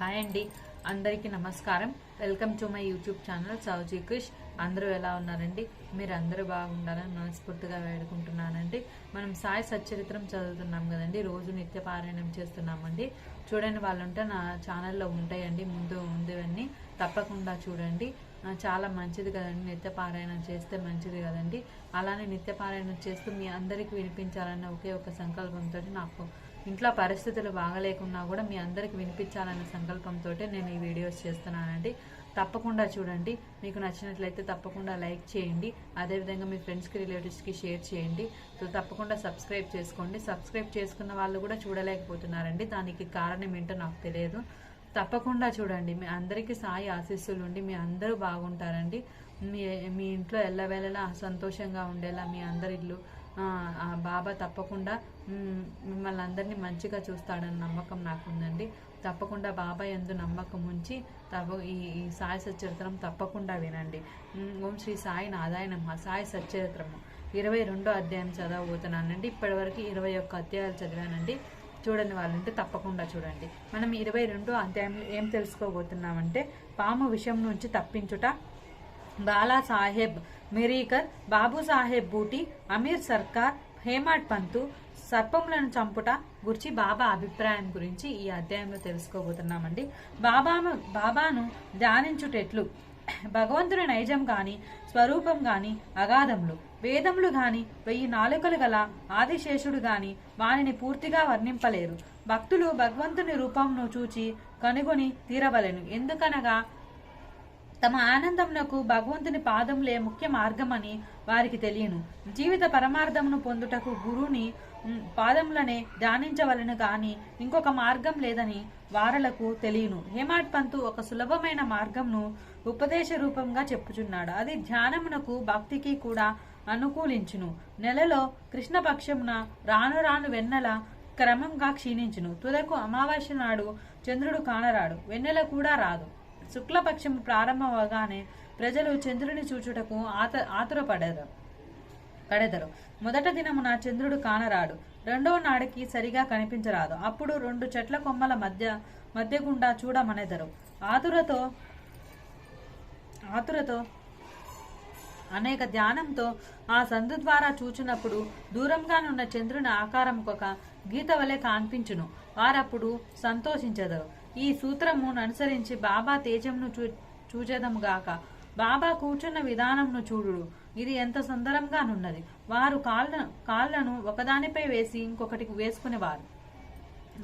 Hi అండి, అందరికీ నమస్కారం. Welcome to my YouTube channel Sowji Krish. అందరూ ఎలా ఉన్నారండి? మీరు అందరూ బాగుండాలని మనస్ఫూర్తిగా వేడుకుంటున్నానండి. మనం సాయి సచ్చరిత్రం చదువుతున్నాం కదండి, రోజు నిత్య పారాయణం చేస్తున్నామండి. చూడని వాళ్ళు ఉంటే నా ఛానల్లో ఉంటాయండి, ముందువన్నీ తప్పకుండా చూడండి. చాలా మంచిది కదండి, నిత్య పారాయణం చేస్తే మంచిది కదండి. అలానే నిత్య పారాయణం చేస్తూ మీ అందరికీ వినిపించాలన్న ఒకే ఒక సంకల్పంతో, నాకు ఇంట్లో పరిస్థితులు బాగలేకున్నా కూడా మీ అందరికి వినిపించాలనే సంకల్పంతో నేను ఈ వీడియోస్ చేస్తున్నానండి. తప్పకుండా చూడండి. మీకు నచ్చినట్లయితే తప్పకుండా లైక్ చేయండి. అదేవిధంగా మీ ఫ్రెండ్స్కి, రిలేటివ్స్కి షేర్ చేయండి. సో తప్పకుండా సబ్స్క్రైబ్ చేసుకోండి. సబ్స్క్రైబ్ చేసుకున్న వాళ్ళు కూడా చూడలేకపోతున్నారండి. దానికి కారణం ఏంటో నాకు తెలియదు. తప్పకుండా చూడండి. మీ అందరికీ సాయి ఆశీస్సులు ఉండి మీ అందరూ బాగుంటారండి. మీ ఇంట్లో ఎల్లవేళలా సంతోషంగా ఉండేలా మీ అందరి ఇల్లు బాబా తప్పకుండా మిమ్మల్ని అందరినీ మంచిగా చూస్తాడన్న నమ్మకం నాకుందండి. తప్పకుండా బాబా యందు నమ్మకం ఉంచి ఈ సాయి సచ్చరిత్రం తప్పకుండా వినండి. ఓం శ్రీ సాయి నారాయణ నమః. సాయి సచ్చరిత్రము 22వ అధ్యాయం చదవబోతున్నానండి. ఇప్పటివరకు 21 అధ్యాయాలు చదివానండి. చూడని వాళ్ళు ఉంటే తప్పకుండా చూడండి. మనం 22వ అధ్యాయంలో ఏం తెలుసుకోబోతున్నామంటే, పాము విషయం నుంచి తప్పించుట, బాలా సాహెబ్ మిరీకర్, బాబు సాహెబ్ బూటి, అమీర్ సర్కార్, హేమాడ్ పంతు సర్పములను చంపుట గురించి బాబా అభిప్రాయం గురించి ఈ అధ్యాయంలో తెలుసుకోబోతున్నామండి. బాబాను ధ్యానించుటెట్లు, భగవంతుని నైజం గాని స్వరూపం గాని అగాధములు, వేదములు గాని 1000 నాలుకలు గల ఆదిశేషుడు గాని వానిని పూర్తిగా వర్ణింపలేరు. భక్తులు భగవంతుని రూపంను చూచి కనుగొని తీరవలెను. ఎందుకనగా తమ ఆనందమునకు భగవంతుని పాదములే ముఖ్య మార్గమని వారికి తెలియను. జీవిత పరమార్థమును పొందుటకు గురుని పాదములనే ధ్యానించవలను గాని ఇంకొక మార్గం లేదని వారలకు తెలియను. హేమాడ్ పంతు ఒక సులభమైన మార్గంను ఉపదేశ రూపంగా చెప్పుచున్నాడు. అది ధ్యానమునకు భక్తికి కూడా అనుకూలించును. నెలలో కృష్ణపక్షమున రాను రాను వెన్నెల క్రమంగా క్షీణించును. తుదకు అమావాస్య నాడు చంద్రుడు కానరాడు, వెన్నెల కూడా రాదు. శుక్లపక్షం ప్రారంభమవగానే ప్రజలు చంద్రుని చూచుటకు పడెదరు. మొదట దినమున చంద్రుడు కానరాడు, రెండవ నాడికి సరిగా కనిపించరాదు. అప్పుడు 2 చెట్ల కొమ్మల మధ్య గుండా చూడమనెదరు. ఆతురతో అనేక ధ్యానంతో ఆ సందు ద్వారా చూచినప్పుడు దూరంగానున్న చంద్రుని ఆకారం ఒక గీత వలె కాన్పించును. వారప్పుడు సంతోషించెదరు. ఈ సూత్రమును అనుసరించి బాబా తేజంను చూచెదముగాక. బాబా కూర్చున్న విధానంను చూడు, ఇది ఎంత సుందరంగానున్నది. వారు కాళ్లను ఒకదానిపై వేసి ఇంకొకటి వేసుకునేవారు.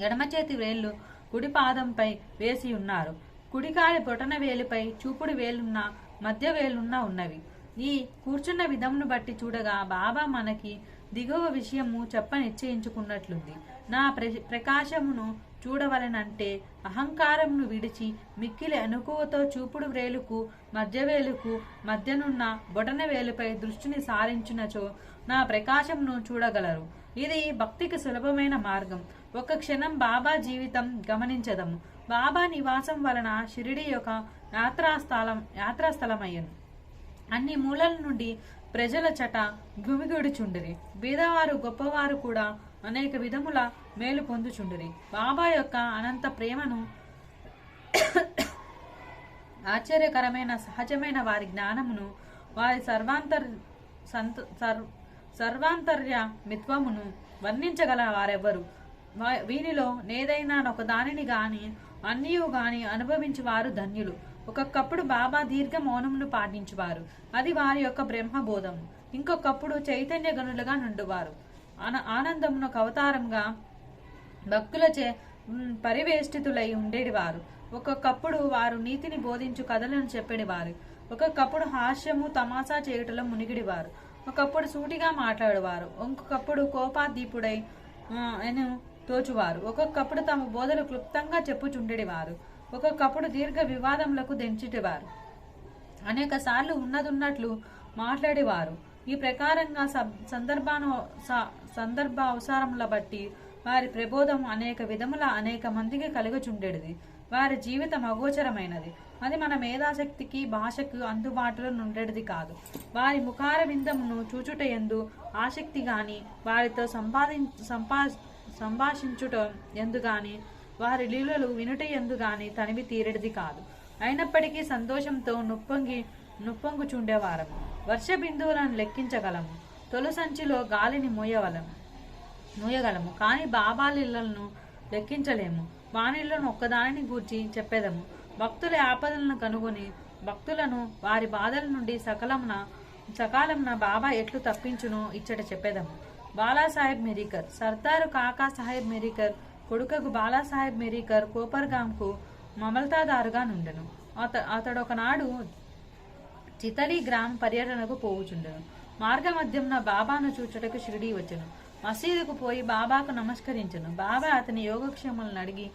ఎడమ చేతి వేళ్లు కుడి పాదంపై వేసి ఉన్నారు. కుడికాలి బొటన వేలుపై చూపుడు వేలున్న మధ్య వేలున్న ఉన్నవి. ఈ కూర్చున్న విధమును బట్టి చూడగా బాబా మనకి దిగువ విషయము నిశ్చయించుకున్నట్లుంది. నా ప్రకాశమును చూడవలనంటే అహంకారమును విడిచి మిక్కిలి అనుకువతో చూపుడు వేలుకు మధ్యవేలుకు మధ్యనున్న బొటన వేలుపై దృష్టిని సారించినచో నా ప్రకాశమును చూడగలరు. ఇది భక్తికి సులభమైన మార్గం. ఒక క్షణం బాబా గమనించదము. బాబా నివాసం వలన షిరిడి యొక్క యాత్రాస్థలమయ్యను. అన్ని మూలల నుండి ప్రజల చట గుమిగూడుచుండిరి. బీదవారు గొప్పవారు కూడా అనేక విధముల మేలు పొందుచుండిరి. బాబా యొక్క అనంత ప్రేమను, ఆశ్చర్యకరమైన సహజమైన వారి జ్ఞానమును, వారి సర్వాంతర్య మిత్వమును వర్ణించగల వారెవ్వరు. వీనిలో నేదైనా ఒక దానిని గాని అన్నియు గాని అనుభవించి వారు ధన్యులు. ఒక్కొక్కప్పుడు బాబా దీర్ఘ మౌనమును పాటించువారు, అది వారి యొక్క బ్రహ్మబోధము. ఇంకొకప్పుడు చైతన్య గనులుగా నుండువారు, ఆనందమునకు అవతారంగా భక్తులచే పరివేష్టితులై ఉండేటివారు. ఒక్కొక్కప్పుడు వారు నీతిని బోధించు కథలను చెప్పేవారు. ఒక్కొక్కప్పుడు హాస్యము తమాషా చేయుటలో మునిగిడివారు. ఒకప్పుడు సూటిగా మాట్లాడువారు, ఇంకొకప్పుడు కోపాదీపుడై తోచువారు. ఒక్కొక్కప్పుడు తమ బోధలు క్లుప్తంగా చెప్పుచుండేవారు. ఒక్కొక్కప్పుడు దీర్ఘ వివాదములకు దెంచిటివారు. అనేక సార్లు ఉన్నదున్నట్లు మాట్లాడేవారు. ఈ ప్రకారంగా సందర్భ అవసరముల బట్టి వారి ప్రబోధం అనేక విధముల అనేక మందికి కలుగుచుండేది. వారి జీవితం అగోచరమైనది. అది మన మేధాశక్తికి భాషకు అందుబాటులో నుండేది కాదు. వారి ముఖార విందమును చూచుట ఎందు ఆసక్తి గాని, వారితో సంభాషించుట ఎందు గాని వారి లీలలు వినుట ఎందుగాని తనివి తీరెడిది కాదు. అయినప్పటికీ సంతోషంతో నుప్పొంగుచుండేవారము. వర్ష బిందువులను లెక్కించగలము, తొలి సంచిలో గాలిని మోయగలము, కానీ బాబాలిళ్లను లెక్కించలేము. వానిళ్లను ఒక్కదానిని గూర్చి చెప్పేదము. భక్తుల ఆపదలను కనుగొని భక్తులను వారి బాధల నుండి సకాలమున బాబా ఎట్లు తప్పించునో ఇచ్చట చెప్పేదము. బాలాసాహెబ్ మెరీకర్. సర్దారు కాకా సాహెబ్ మెరీకర్ కొడుకకు బాలాసాహెబ్ మెరీకర్ కోపర్గాంకు మమల్తాదారుగా నుండెను. అతడొకనాడు చితలి గ్రామ పర్యటనకు పోవుచుండెను. మార్గమధ్యమున బాబాను చూచుటకు షిరిడీ వచ్చెను. మసీదుకు పోయి బాబాకు నమస్కరించెను. బాబా అతని యోగక్షేమాలను అడిగి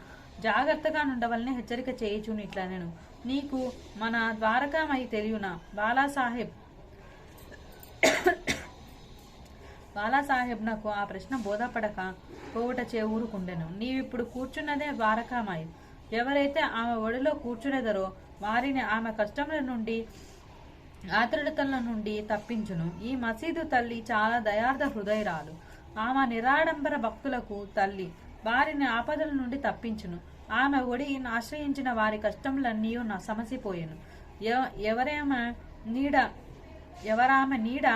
జాగ్రత్తగా నుండవల్ని హెచ్చరిక చేయుచును ఇట్లనెను. నీకు మన ద్వారకామయి తెలియనా? బాలాసాహెబ్ నాకు ఆ ప్రశ్న బోధపడక పోవుటచే ఊరుకుండెను. నీవిప్పుడు కూర్చున్నదే ద్వారకామాయి. ఎవరైతే ఆమె ఒడిలో కూర్చునేదరో వారిని ఆమె కష్టముల నుండి ఆతురతల నుండి తప్పించును. ఈ మసీదు తల్లి చాలా దయార్థ హృదయరాలు. ఆమె నిరాడంబర భక్తులకు తల్లి. వారిని ఆపదల నుండి తప్పించును. ఆమె ఒడిని ఆశ్రయించిన వారి కష్టములన్నీ సమసిపోయెను. ఎవరామె నీడ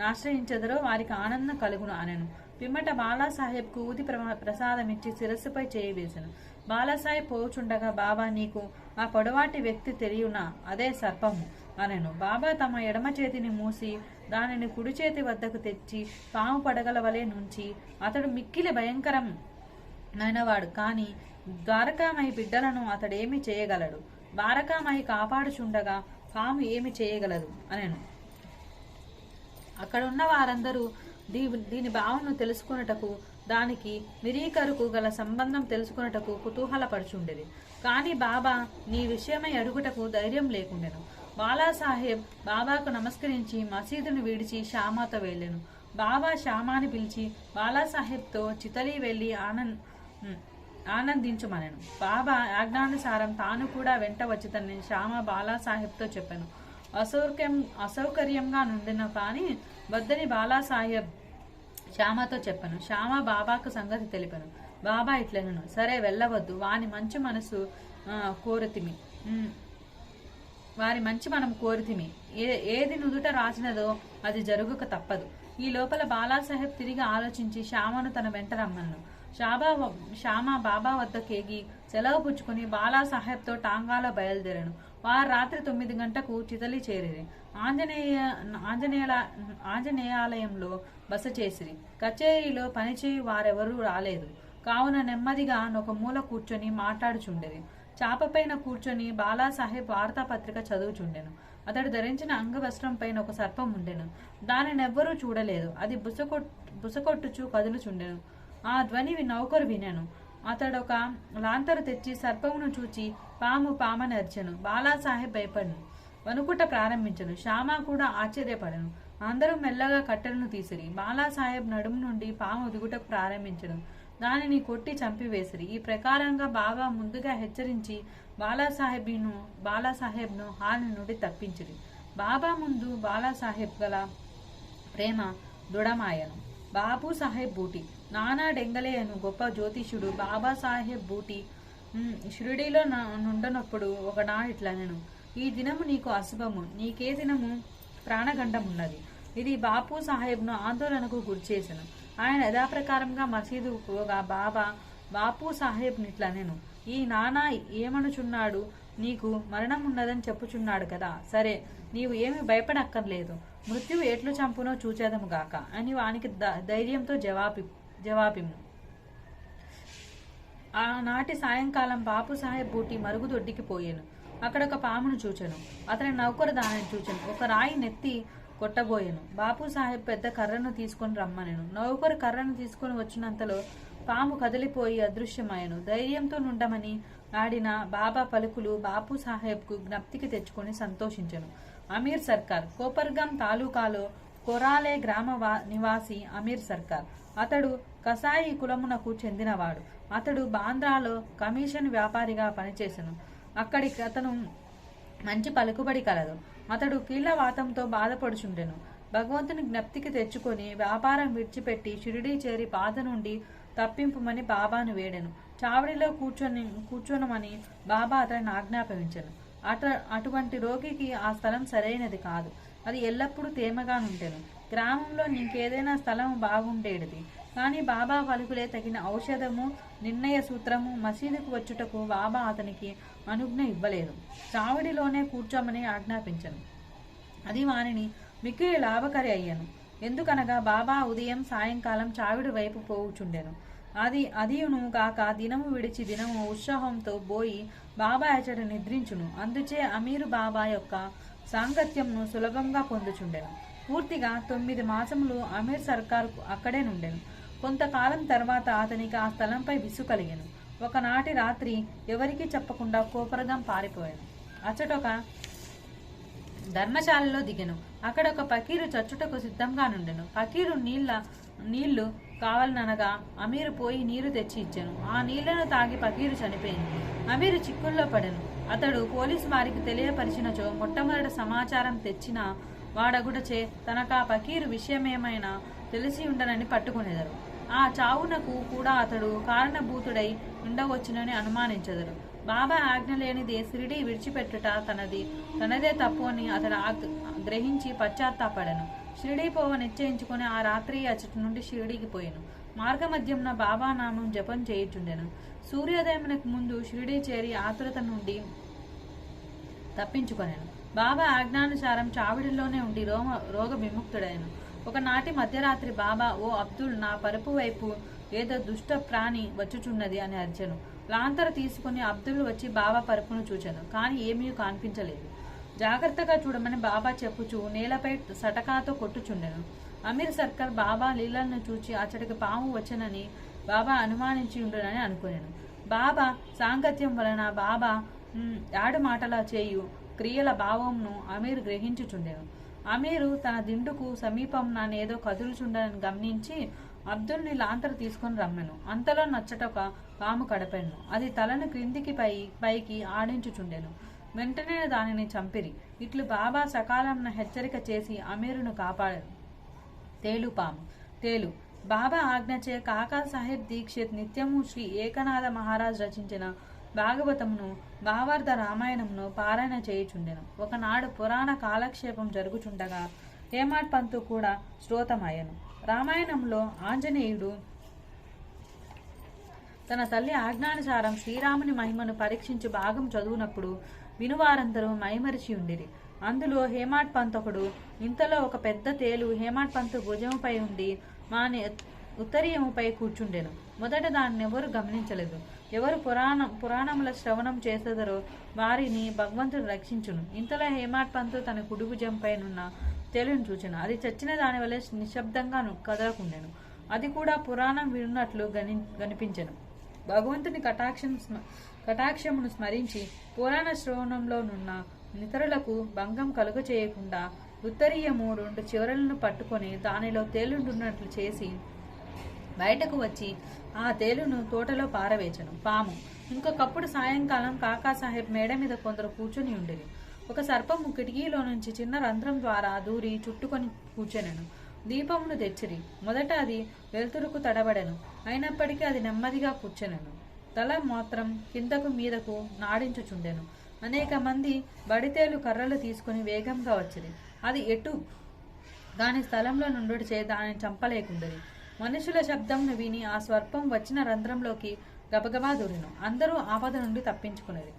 ఆశ్రయించదరో వారికి ఆనందం కలుగును అనెను. పిమ్మట బాలాసాహెబ్కు ఊది ప్రసాదమిచ్చి శిరస్సుపై చేయవేసెను. బాలాసాహెబ్ పోచుండగా బాబా, నీకు ఆ పొడవాటి వ్యక్తి తెలియనా? అదే సర్పము అనెను. బాబా తమ ఎడమ చేతిని మూసి దానిని కుడి చేతి వద్దకు తెచ్చి పాము పడగల వలె నుంచి, అతడు మిక్కిలి భయంకరమైనవాడు, కాని ద్వారకామయి బిడ్డలను అతడేమి చేయగలడు? ద్వారకామయి కాపాడుచుండగా పాము ఏమి చేయగలదు అనెను. అక్కడున్న వారందరూ దీని భావనను తెలుసుకున్నటకు, దానికి మిరీకరుకు గల సంబంధం తెలుసుకున్నటకు కుతూహలపడుచుండేది. కాని బాబా నీ విషయమై అడుగుటకు ధైర్యం లేకుండెను. బాలాసాహెబ్ బాబాకు నమస్కరించి మసీదును విడిచి శ్యామాతో వెళ్ళెను. బాబా శ్యామాని పిలిచి బాలాసాహెబ్తో చితలి వెళ్లి ఆనందించుమనెను. బాబా ఆజ్ఞానుసారం తాను కూడా వెంట వచ్చుతని శ్యామ బాలాసాహెబ్తో చెప్పాను. అసౌకర్యంగా నుండిన కానీ వద్దని బాలాసాహెబ్ శ్యామతో చెప్పాను. శ్యామ బాబాకు సంగతి తెలిపాను. బాబా ఇట్లనను, సరే వెళ్ళవద్దు, వారి మంచి మనం కోరితిమి. ఏది నుదుట రాసినదో అది జరుగుక తప్పదు. ఈ లోపల బాలాసాహెబ్ తిరిగి ఆలోచించి శ్యామను తన వెంట రమ్మను. శ్యామ బాబా వద్ద కేగి సెలవు పుచ్చుకుని బాలాసాహెబ్తో టాంగాలో బయలుదేరాను. వారు రాత్రి 9 గంటకు చితలి చేరిరి. ఆంజనేయాలయంలో బస చేసిరి. కచేరీలో పనిచేయి వారెవరూ రాలేదు. కావున నెమ్మదిగా ఒక మూల కూర్చొని మాట్లాడుచుండేది. చాపపైన కూర్చొని బాలాసాహెబ్ వార్తాపత్రిక చదువుచుండెను. అతడు ధరించిన అంగవస్త్రం పైన ఒక సర్పం ఉండెను. దానినెవ్వరూ చూడలేదు. అది బుసకొట్టుచు కదులుచుండెను. ఆ ధ్వని నౌకరు వినెను. అతడొక లాంతరు తెచ్చి సర్పమును చూచి పామని అరిచెను. బాలాసాహెబ్ భయపడను, వణుకుట ప్రారంభించను. శ్యామ కూడా ఆశ్చర్యపడను. అందరూ మెల్లగా కట్టెలను తీసిరి. బాలాసాహెబ్ నడుము నుండి పాము దిగుటకు ప్రారంభించను. దానిని కొట్టి చంపివేసిరి. ఈ ప్రకారంగా బాబా ముందుగా హెచ్చరించి బాలాసాహెబ్ను హాని నుండి తప్పించిరి. బాబా ముందు బాలాసాహెబ్ గల ప్రేమ దృఢమాయను. బాబు సాహెబ్ బూటి. నానా డెంగలే అను గొప్ప జ్యోతిషుడు బాబాసాహెబ్ బూటి షిరిడీలో నుండనప్పుడు ఒకనాడు ఇట్లనెను, ఈ దినము నీకు అశుభము, నీకే దినము ప్రాణగండమున్నది. ఇది బాపు సాహెబ్ను ఆందోళనకు గురిచేసెను. ఆయన యథాప్రకారంగా మసీదుకు పోగా బాపు సాహెబ్ నిట్లనెను, ఈ నానా ఏమనుచున్నాడు? నీకు మరణమున్నదని చెప్పుచున్నాడు కదా, సరే నీవు ఏమి భయపడక్కర్లేదు, మృత్యువు ఎట్లు చంపునో చూచేదముగాక అని వానికి ధైర్యంతో జవాబిము. ఆనాటి సాయంకాలం బాపు సాహెబ్ బూటి మరుగుదొడ్డికి పోయాను. అక్కడ ఒక పామును చూచెను. అతని నౌకరు దానిని చూచెను. ఒక రాయి నెత్తి కొట్టబోయెను. బాపు సాహెబ్ పెద్ద కర్రను తీసుకొని రమ్మనెను. నౌకరు కర్రను తీసుకొని వచ్చినంతలో పాము కదిలిపోయి అదృశ్యమాయను. ధైర్యంతో నుండమని ఆడిన బాబా పలుకులు బాపు సాహెబ్కు జ్ఞప్తికి తెచ్చుకొని సంతోషించెను. అమీర్ సర్కార్. కోపర్గాం తాలూకాలో కొరాలే గ్రామ నివాసి అమీర్ సర్కార్. అతడు కసాయి కులమునకు చెందినవాడు. అతడు బాంద్రాలో కమిషన్ వ్యాపారిగా పనిచేసెను. అక్కడికి అతను మంచి పలుకుబడి కలదు. అతడు కీళ్లవాతంతో బాధపడుచుండెను. భగవంతుని జ్ఞప్తికి తెచ్చుకొని వ్యాపారం విడిచిపెట్టి షిరిడీ చేరి బాధ నుండి తప్పింపుమని బాబాను వేడెను. చావడిలో కూర్చొనమని బాబా అతడిని ఆజ్ఞాపించాను. అటువంటి రోగికి ఆ స్థలం సరైనది కాదు. అది ఎల్లప్పుడూ తేమగా నుండెను. గ్రామంలో ఇంకేదైనా స్థలం బాగుండేది. కానీ బాబా పలుకులే తగిన ఔషధము, నిర్ణయ సూత్రము. మసీదుకు వచ్చుటకు బాబా అతనికి అనుజ్ఞ ఇవ్వలేదు. చావడిలోనే కూర్చోమని ఆజ్ఞాపించను. అది వానిని మిక్కిలి లాభకరి అయ్యను. ఎందుకనగా బాబా ఉదయం సాయంకాలం చావిడి వైపు పోవుచుండెను. అదియును గాక దినము విడిచి దినము ఉత్సాహంతో పోయి బాబా అచట నిద్రించును. అందుచే అమీరు బాబా యొక్క సాంగత్యంను సులభంగా పొందుచుండెను. పూర్తిగా 9 మాసములు అమీర్ సర్కార్ అక్కడే నుండెను. కొంతకాలం తర్వాత అతనికి ఆ స్థలంపై విసు కలిగెను. ఒకనాటి రాత్రి ఎవరికీ చెప్పకుండా కోపరగం పారిపోయాను. అచ్చటొక ధర్మశాలలో దిగెను. అక్కడ ఒక పకీరు చచ్చుటకు సిద్ధంగా నుండెను. పకీరు నీళ్లు కావాలనగా అమీరు పోయి నీరు తెచ్చి ఇచ్చెను. ఆ నీళ్లను తాగి పకీరు చనిపోయింది. అమీరు చిక్కుల్లో పడెను. అతడు పోలీసు వారికి తెలియపరిచినచో మొట్టమొదటి సమాచారం తెచ్చిన వాడగుటచే తనకా పకీరు విషయమేమైనా తెలిసి ఉండనని పట్టుకునేదరు. ఆ చావునకు కూడా అతడు కారణభూతుడై ఉండవచ్చునని అనుమానించెదరు. బాబా ఆజ్ఞ లేనిదే షిరిడీ విడిచిపెట్టుట తనదే తప్పు అని అతడు గ్రహించి పశ్చాత్తాపడెను. షిరిడీ పోవ నిశ్చయించుకుని ఆ రాత్రి అచ్చటి నుండి షిరిడీకి పోయాను. మార్గమధ్యంన బాబా నామం జపం చేయుచుండెను. సూర్యోదయమునకు ముందు షిరిడీ చేరి ఆతురత నుండి తప్పించుకొనెను. బాబా ఆజ్ఞానుసారం చావిడిలోనే ఉండి రోగ విముక్తుడైన. ఒకనాటి మధ్యరాత్రి బాబా, ఓ అబ్దుల్, నా పరుపు వైపు ఏదో దుష్ట ప్రాణి వచ్చుచున్నది అని అరిచెను. లాంతర తీసుకుని అబ్దుల్ వచ్చి బాబా పరుపును చూచెను. కానీ ఏమీ కనిపించలేదు. జాగ్రత్తగా చూడమని బాబా చెప్పుచూ నేలపై సటకాతో కొట్టుచుండెను. అమీర్ సర్కార్ బాబా లీలలను చూచి అచ్చటికి పాము వచ్చనని బాబా అనుమానించి ఉండునని అనుకునేను. బాబా సాంగత్యం వలన బాబా ఆడు మాటలా చేయు క్రియల భావంను అమీర్ గ్రహించుచుండెను. అమీరు తన దిండుకు సమీపంన ఏదో కదులుచుండని గమనించి అబ్దుల్ని లాంతరు తీసుకొని రమ్మెను. అంతలో నచ్చటొక పాము కడపెను. అది తలను క్రిందికి పైకి ఆడించుచుండెను. వెంటనే దానిని చంపిరి. ఇట్లు బాబా సకాలంన హెచ్చరిక చేసి అమీరును కాపాడారు. తేలు బాబా ఆజ్ఞచే కాకా సాహెబ్ దీక్షిత్ నిత్యము శ్రీ ఏకనాథ మహారాజ్ రచించిన భాగవతమును, భావార్థ రామాయణమును పారాయణ చేయుచుండెను. ఒకనాడు పురాణ కాలక్షేపం జరుగుచుండగా హేమాడ్ పంతు కూడా శ్రోతమయ్యను. రామాయణంలో ఆంజనేయుడు తన తల్లి ఆజ్ఞానుసారం శ్రీరాముని మహిమను పరీక్షించి భాగం చదువునప్పుడు వినువారందరూ మైమరిచి ఉండిరి. అందులో హేమాడ్ పంత్ ఒకడు. ఇంతలో ఒక పెద్ద తేలు హేమాడ్ పంతు భుజముపై ఉండి మాని ఉత్తరీయముపై కూర్చుండెను. మొదట దాన్ని ఎవరు గమనించలేదు. ఎవరు పురాణముల శ్రవణం చేసేదరో వారిని భగవంతుడు రక్షించును. ఇంతలో హేమాడ్ పంతు తన కుడి భుజంపైనున్న తేలును చూచెను. అది చచ్చిన దాని వల్ల నిశ్శబ్దంగా కదలకుండెను. అది కూడా పురాణం విన్నట్లు గనిపించెను. భగవంతుని కటాక్షమును స్మరించి పురాణ శ్రవణంలోనున్న నితరులకు భంగం కలుగ చేయకుండా ఉత్తరీయము 2 చివరలను పట్టుకొని దానిలో తేలుండున్నట్లు చేసి బయటకు వచ్చి ఆ తేలును తోటలో పారవేచను. పాము. ఇంకొకప్పుడు సాయంకాలం కాకాసాహెబ్ మేడ మీద కొందరు కూర్చుని ఉండేది. ఒక సర్పము కిటికీలో నుంచి చిన్న రంధ్రం ద్వారా దూరి చుట్టుకొని కూర్చొనెను. దీపమును తెచ్చిరి. మొదట అది వెలుతురుకు తడబడెను. అయినప్పటికీ అది నెమ్మదిగా కూర్చొనెను. తల మాత్రం కిందకు మీదకు నాడించుచుండెను. అనేక మంది బడితేలు కర్రలు తీసుకుని వేగంగా వచ్చిరి. అది ఎటు దాని స్థలంలో నుండుచే దానిని చంపలేకుండేది. మనుషుల శబ్దంను విని ఆ స్వర్పం వచ్చిన రంధ్రంలోకి గబగబా దూరెను. అందరూ ఆపద నుండి తప్పించుకునేది.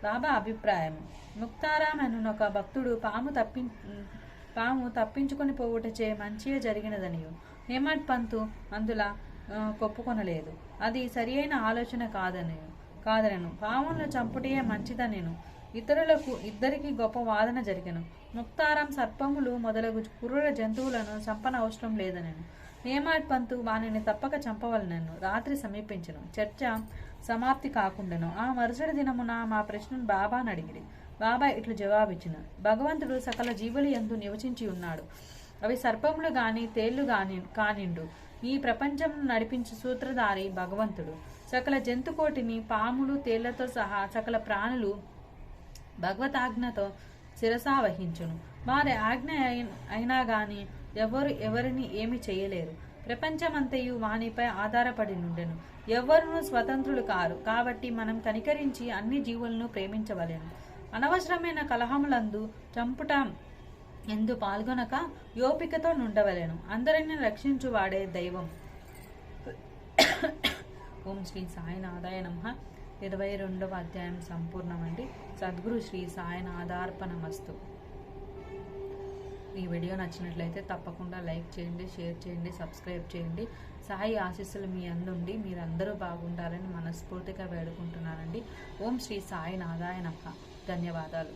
బాబా అభిప్రాయం. ముక్తారాం అనునొక భక్తుడు పాము తప్పించుకొని పోవుటచే మంచిగా జరిగినదనియు హేమాడ్ పంతు అందులా కొప్పుకొనలేదు. అది సరి అయిన ఆలోచన కాదనను. పాములను చంపుటే మంచిదనెను. ఇద్దరికి గొప్ప వాదన జరిగెను. ముక్తారాం సర్పములు మొదలగు క్రూర జంతువులను చంపన అవసరం లేదనెను. హేమాడ్ పంతు వానిని తప్పక చంపవలనను. రాత్రి సమీపించెను. చర్చ సమాప్తి కాకుండాను. ఆ మరుసటి దినమున మా ప్రశ్నను బాబాను అడిగిరి. బాబా ఇట్లు జవాబిచ్చును. భగవంతుడు సకల జీవులు యందు నివసించి ఉన్నాడు. అవి సర్పములు గాని తేళ్లు కానిండు. ఈ ప్రపంచం నడిపించు సూత్రధారి భగవంతుడు. సకల జంతుకోటిని పాములు తేళ్లతో సహా సకల ప్రాణులు భగవతాజ్ఞతో శిరసా వహించును. వారి ఆజ్ఞ అయినా గాని ఎవరిని ఏమి చేయలేరు. ప్రపంచమంతయు వానిపై ఆధారపడి నుండెను. ఎవ్వరునూ స్వతంత్రులు కారు, కాబట్టి మనం కనికరించి అన్ని జీవులను ప్రేమించవలెను. అనవసరమైన కలహములందు చంపుట ఎందు పాల్గొనక యోపికతో నుండవలెను. అందరిని రక్షించువాడే దైవం. ఓం శ్రీ సాయినాథాయ నమః. 22వ అధ్యాయం సంపూర్ణమండి. సద్గురు శ్రీ సాయినాథార్పణమస్తు. ఈ వీడియో నచ్చినట్లయితే తప్పకుండా లైక్ చేయండి, షేర్ చేయండి, సబ్స్క్రైబ్ చేయండి. సాయి ఆశీస్సులు మీ అందుండి మీరందరూ బాగుండాలని మనస్ఫూర్తిగా వేడుకుంటున్నానండి. ఓం శ్రీ సాయినాథాయ నమః. ధన్యవాదాలు.